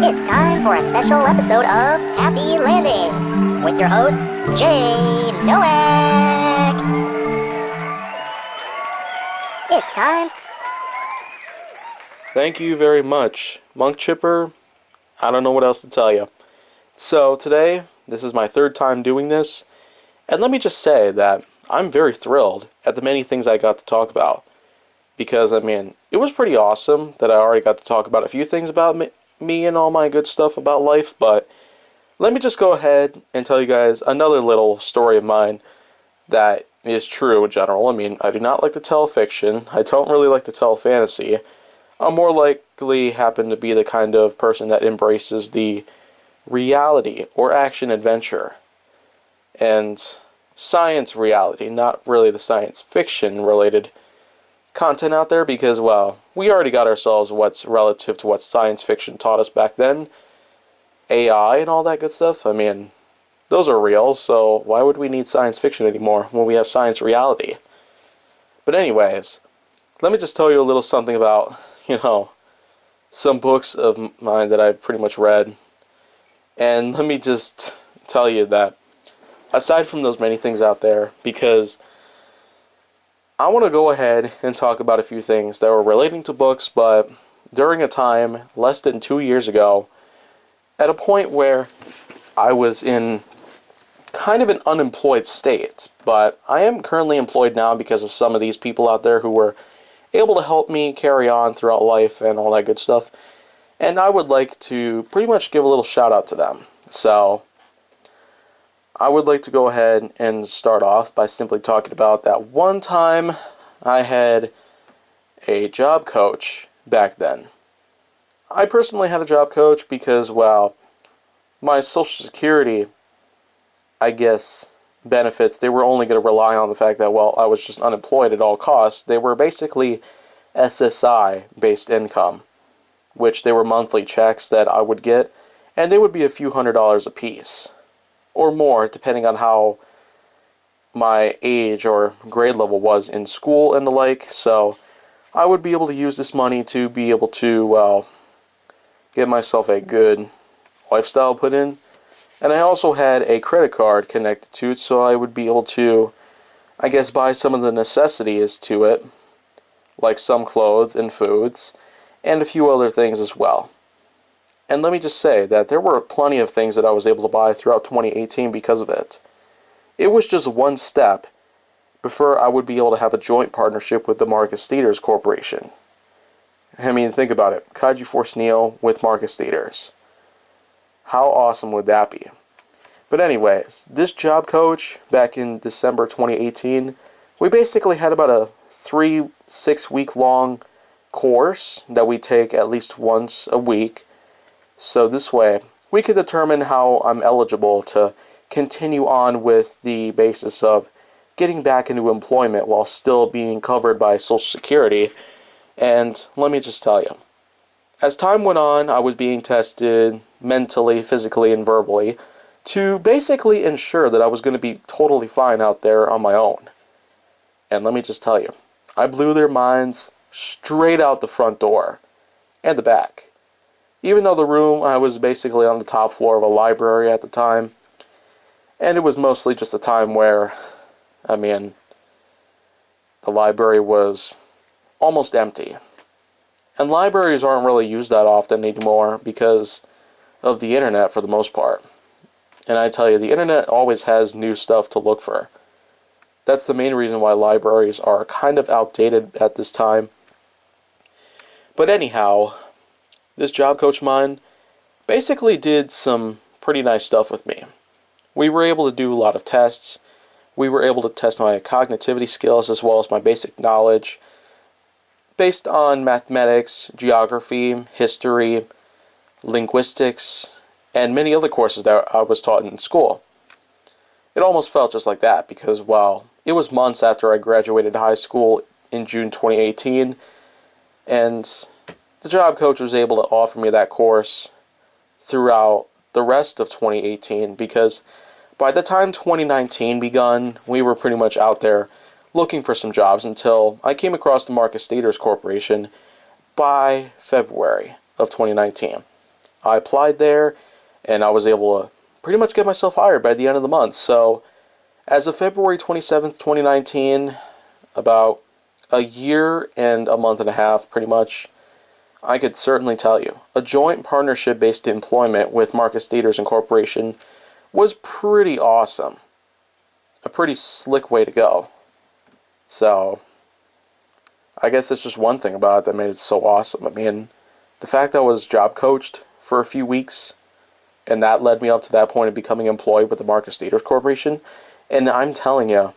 It's time for a special episode of Happy Landings with your host, Jay Nowak. It's time. Thank you very much, Monk Chipper. I don't know what else to tell you. So today, this is my third time doing this, and let me just say that I'm very thrilled at the many things I got to talk about. Because, it was pretty awesome that I already got to talk about a few things about me and all my good stuff about life, but let me just go ahead and tell you guys another little story of mine that is true in general. I do not like to tell fiction. I don't really like to tell fantasy. I'm more likely happen to be the kind of person that embraces the reality or action adventure and science reality, not really the science fiction related content out there, because, well, we already got ourselves what's relative to what science fiction taught us back then. AI and all that good stuff. Those are real, so why would we need science fiction anymore when we have science reality? But anyways, let me just tell you a little something about, some books of mine that I've pretty much read. And let me just tell you that, aside from those many things out there, because I want to go ahead and talk about a few things that were relating to books, but during a time less than 2 years ago, at a point where I was in kind of an unemployed state, but I am currently employed now because of some of these people out there who were able to help me carry on throughout life and all that good stuff, and I would like to pretty much give a little shout out to them. So I would like to go ahead and start off by simply talking about that one time I had a job coach back then. I personally had a job coach because, well, my Social Security, benefits, they were only going to rely on the fact that, well, I was just unemployed at all costs. They were basically SSI-based income, which they were monthly checks that I would get, and they would be a few $100s a piece, or more, depending on how my age or grade level was in school and the like. So I would be able to use this money to be able to, well, get myself a good lifestyle put in. And I also had a credit card connected to it, so I would be able to, buy some of the necessities to it, like some clothes and foods, and a few other things as well. And let me just say that there were plenty of things that I was able to buy throughout 2018 because of it. It was just one step before I would be able to have a joint partnership with the Marcus Theaters Corporation. Think about it. Kaiju Force Neo with Marcus Theaters. How awesome would that be? But anyways, this job coach back in December 2018, we basically had about a 3-6 week long course that we take at least once a week. So this way, we can determine how I'm eligible to continue on with the basis of getting back into employment while still being covered by Social Security. And let me just tell you, as time went on, I was being tested mentally, physically, and verbally to basically ensure that I was going to be totally fine out there on my own. And let me just tell you, I blew their minds straight out the front door and the back. Even though the room, I was basically on the top floor of a library at the time, and it was mostly just a time where, the library was almost empty. And libraries aren't really used that often anymore because of the internet for the most part. And I tell you, the internet always has new stuff to look for. That's the main reason why libraries are kind of outdated at this time. But anyhow, this job coach of mine basically did some pretty nice stuff with me. We were able to do a lot of tests. We were able to test my cognitivity skills as well as my basic knowledge based on mathematics, geography, history, linguistics, and many other courses that I was taught in school. It almost felt just like that because, well, it was months after I graduated high school in June 2018, and the job coach was able to offer me that course throughout the rest of 2018 because by the time 2019 begun, we were pretty much out there looking for some jobs until I came across the Marcus Theaters Corporation by February of 2019. I applied there, and I was able to pretty much get myself hired by the end of the month. So, as of February 27th, 2019, about a year and a month and a half, pretty much, I could certainly tell you, a joint partnership-based employment with Marcus Theaters Incorporation was pretty awesome. A pretty slick way to go. So, I guess that's just one thing about it that made it so awesome. I mean, the fact that I was job coached for a few weeks, and that led me up to that point of becoming employed with the Marcus Theaters Corporation, and I'm telling you,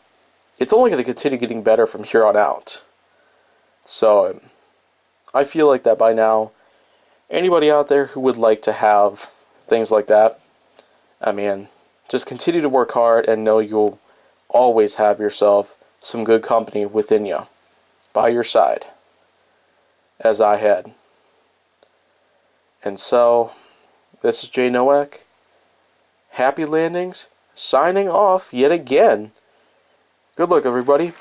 it's only going to continue getting better from here on out. So, I feel like that by now, anybody out there who would like to have things like that, I mean, just continue to work hard and know you'll always have yourself some good company within you, by your side, as I had. And so, this is Jay Nowak. Happy landings, signing off yet again. Good luck, everybody.